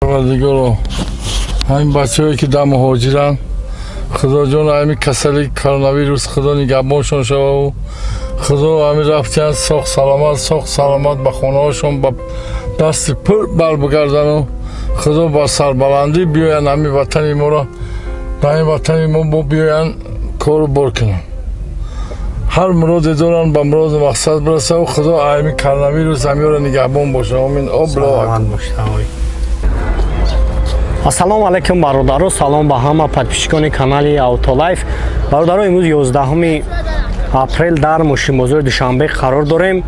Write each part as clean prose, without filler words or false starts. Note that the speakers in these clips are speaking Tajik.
دیگه همین بچه‌هایی که در مهاجرن خدا جان همین کسلی کرونا ویروس خدا نگهبانشون شود و خدا همین رفتن ساخت سلامت به خانه هاشون با دست پر بر بگردن و خدا با سربلندی بیاین همین وطن ما را در این وطن ما بیاین کار بر کنن هر مراد دارن به مراد مقصد برسه و خدا همین کرونا ویروس همین را نگهبان باشه آمین ассалому алайкум бародаро салом ба ҳама подписчикони канали Autolife бародаро имрӯз 11 апрел дар мошинбозори душанбе қарор дорем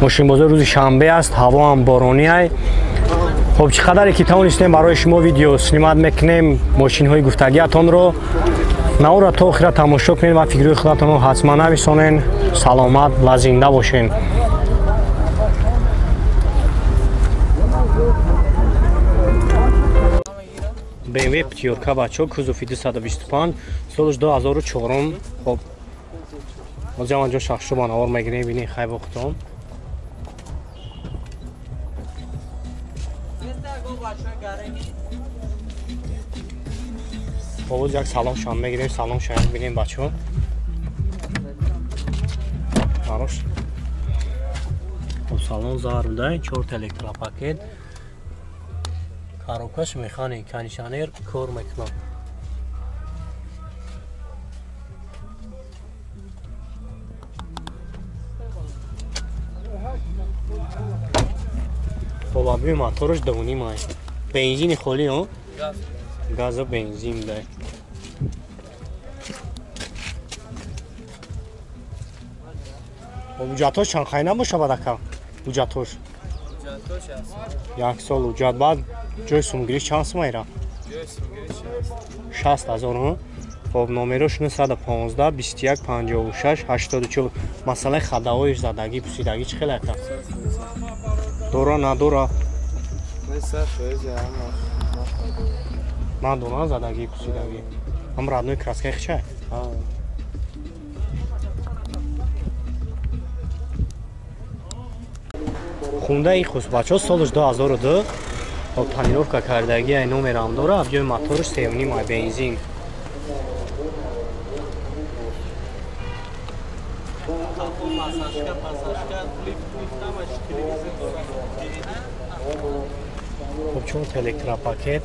мошинбозор рӯзи шанбе аст ҳаво ҳам боронӣ ай хоб чӣ қадаре ки тавонистем барои шумо видео снимат мекунем мошинҳои гуфтагиатонро наора то охира тамошо кунед ва фикрҳои худатонро ҳатман нависонен саломат ва зинда бошен BMW пятёрка бачо кузови 225 солиш 2004 хоб ҳозир ҳамаҷо шахшо ба навор мегирем бинед хай вақтон ҳозир як салон шам мегирем салон шам бинем бачо ҳарош салон зардай 4 электропакет коробкаш механик кондиционер кор мекунад хоб абиёи мотораш доним ай бензини холӣ о газо бензин дай уҷатош чанд хай набошад ака уҷатош як сол уҷат баъд ҷои сумгириш чанд сумайра 60,000 хоб номерош 915 21 56 84 масъалаи хадаҳои задагӣ пусидагӣ чӣ хеле ака дора надора надора задагӣ пусидагӣ ҳам раднои краскаи хича хундаи хусбачо солиш 2002 хоб танировка кардаги ай номерам дора абҷои моториш 3.5 ай бензин хоб 4 электропакет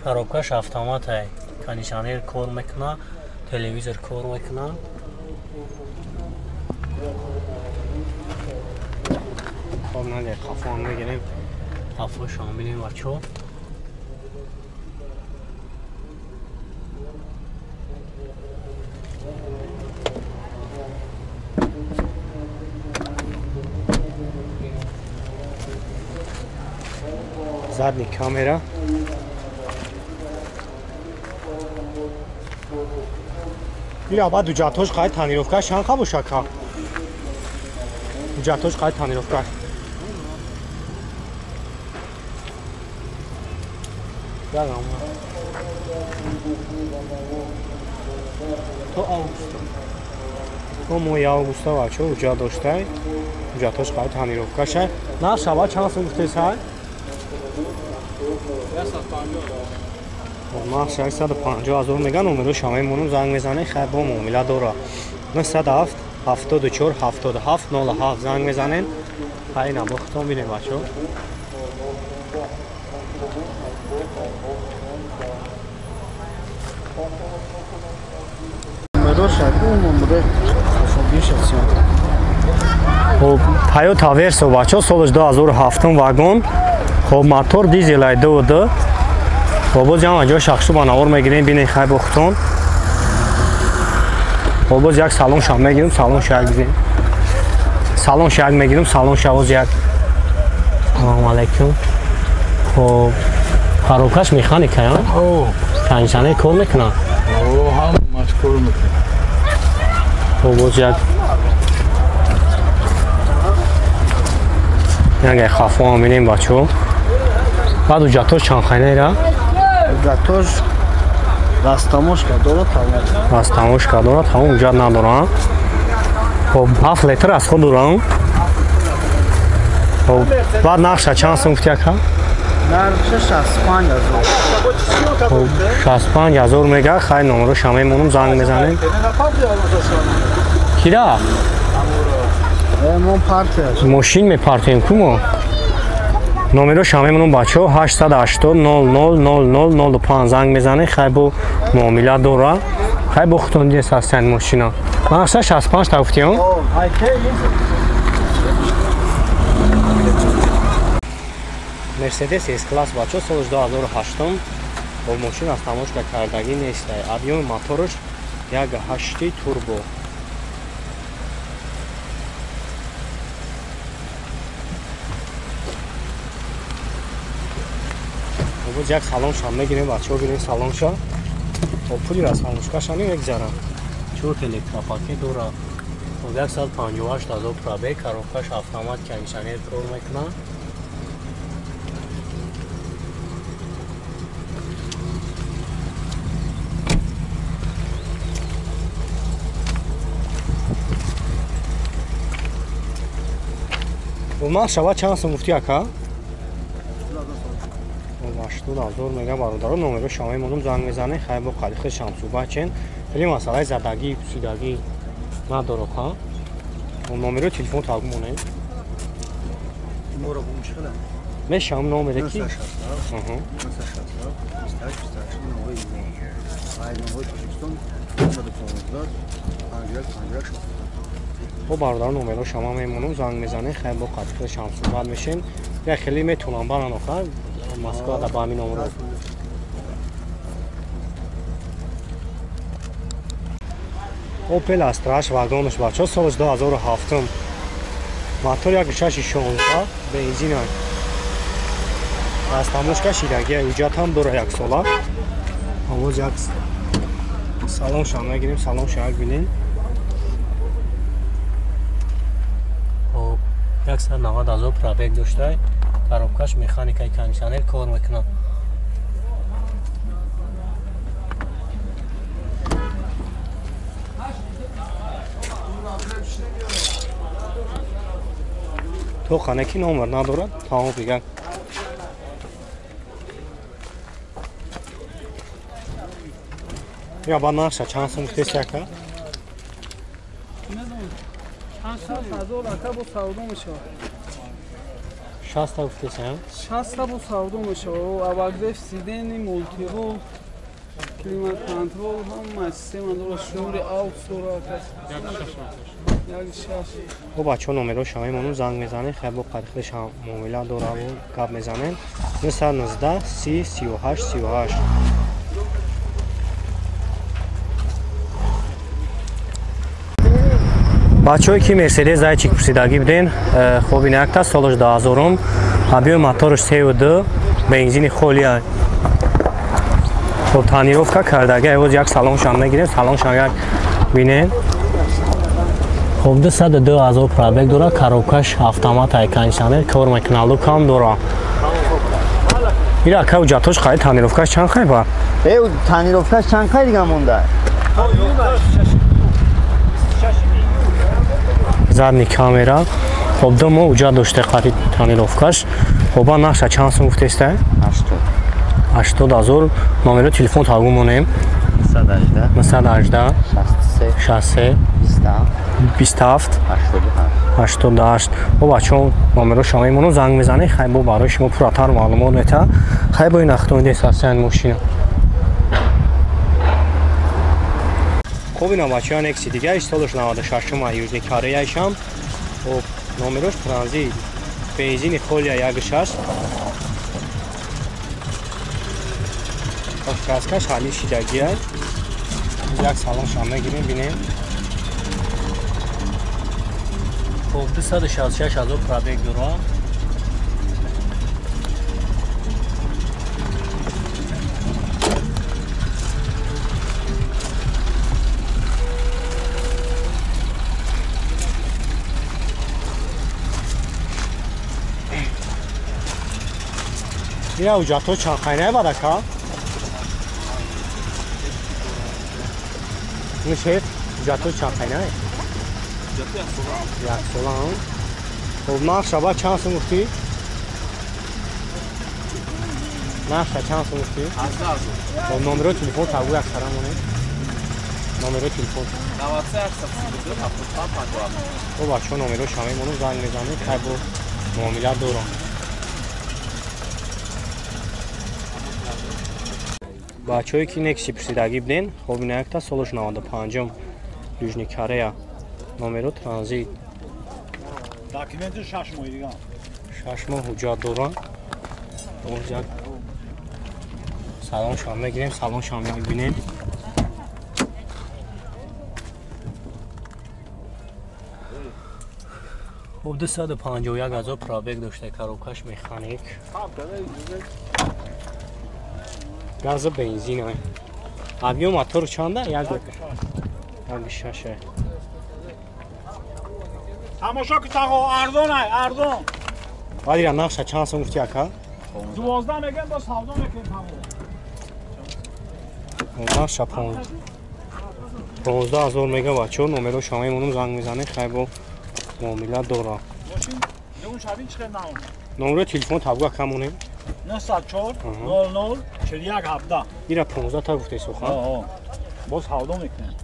коробкаш автомат ай кондиционер кор мекунад телевизор кор мекунад خب نه خفا هم بگیریم خفا شاملیم بچه ها задний камера یا بعد уҷатош қайд танировка шанха бошака уҷатош қайд танировка то август то моҳи августа бачо уҷа доштай уҷатош қайд танировка шай на шаба чанд сум гуфтесай 150,000 меган номеро шамаи монум занг мезанед хай бо муомила дора 907 74 77 07 занг мезанед хай набохтон бинем бачо Toyota Verso бачо солиш 2007 вагон хоб мотор дизел ай 2.2 боз ҳама ҷо шахшу ба навор мегирем бинед хай бохтон боз як салон шам мегирем салон шак бизем салон шак мегирем салон шавоз як салому алайкум хоб коробкаш механика я кондиционер кор мекунад ҳамаш кор мекунад боз як яке хафо ҳам бинем бачо баъд уҷатош чанд хайнаира уҷатош растамошка дорад растамошка дорад ҳамон уҷат надорам хоб 7 литр аз худ дорам خب بعد نقشه چند سوم گفتی اکا؟ نرخش 65,000 خب 65,000 میگه خیلی نمره شما مونم زنگ میزنیم کیرا؟ من پارتی ماشین میپارتیم کمو؟ نمره شما مونم بچه 880 000005 زنگ میزنه خیلی با معامله دوره خیلی با خودتون دیست هستند ماشینا نقشه 65 تا گفتی هم؟ مرسدس اس کلاس بچه سالش 2008 با ماشین از تماشا کردگی نیست ابیوم موتورش 1.8 توربو امروز یک سالونش هم میگیریم بچه ها بینیم سالونش ها پولی را سالونشکش هم نمیگذارم چورت الکتراپاکی دوره و 158,000 پرابه کاروکش автомат کنشانیر کار میکنه و ما شما چند سو مفتی اکا؟ 80,000 میگه برادر نمره شما مونم زنگ میزنه خیلی با خلیخ شمسو بچین خیلی مسئله زدگی پوسیدگی نداره ها و نمره تلفن تاگو مونه مورا مشکل میشم نمره کی؟ با برادر نمره شما میمونم زنگ میزنه خیلی با خلیخ شمسو بعد میشین یا خیلی میتونم برن آخر مسکو دا با همین نمره اوپل استراش واگنش بچه سالش 2007 موتور 1.6 بنزین از تموشکا شیرگی ایجاد هم دوره یک ساله آموز یک سالون شان نگیریم سالون شان بینیم 190,000 پرابگ داشته коробкаш механикаи кондиционер кор мекунад то ханаки номер надорад тамом дигар я ба наша чанд сум гуфтест яка چند سال هزار اکا با سودو میشه 60 تا گفتیس ها 60 تا با سودو میشه و اوگزف سیدن مولتی رول کلیمات کنترل هم سیستم اندور شنور آوت سورا یک شش و بچه ها نمره شما مونو زنگ میزنه خیلی با قدخش هم معامله دوره و گپ میزنن 919 30 38 38 بچه‌ای که مرسدس زایچیک پرسیدگی بدین خب این یک تا سالش 2000 ابیوم موتورش 32 بنزین خالیه خب تانیروفکا کردگی امروز یک سالونش هم میگیریم سالونش هم یک بینین خب 202,000 پرابگ داره کاروبکش автомат айканшанер کار میکنه لوک هم داره این اکا جاتوش خیلی تانیروفکاش چند خیلی با تانیروفکاش چند خیلی دیگه مونده задни камера хоб домо уҷа дошта қари танировкаш хоба нақша чанд сум гуфтеста 80,000 номеро телефон тагу монем 918 63 27 88 бо бачаҳо номеро шамои моно занг мезанед хай бо барои шумо пурратар маълумот мета хай бо ин ахтоидес ҳастанд мошина خب اینا بچه ها نکسی دیگه ایش سالش 96 یوزنی کاریایش هم خب نامروش ترانزیت بنزین خولیا 1.6 خب کاسکش حالی شیدگی هست یک سالان شامه گیریم بینیم خب 266,000 پرابگ دوره این اوجاتو چند خینه بده که؟ این شیف اوجاتو چند خینه؟ یک سولان خب نقش با چند سو گفتی؟ نقش چند سو گفتی؟ خب نمره تلفن تابو اکثرمونه نمره تلفن 93 خب بچه ها نمره شمه منو زنگ میزنید که با معاملت دوران بچه هایی که نکسی پرسیدگی بدین خب این اکتا سالش 95 یوژنی کره نمره ترانزیت داکیمنت 6 ماه دیگه 6 ماه حجت دوران اونجا سلام شام بگیریم سلام شام ببینیم خب 251 هزار پرابگ داشته کاروکاش مکانیک گاز بنزین های ابیو موتور چنده؟ یک ششه تماشا که آقا ارزون ای ارزون ولی نقشه چند سو گفتی اکا؟ 12 میگن با سودا میکنیم تمام نقشه 15 هزار میگه بچه ها نمره شامه منو زنگ میزنه خیلی با معاملت دوران ماشین اون شبین چقدر نمون نمره تلفن تابگاه کمونه 904 00 41 17 ایره 15 تا گفته سخن با سودا میکنیم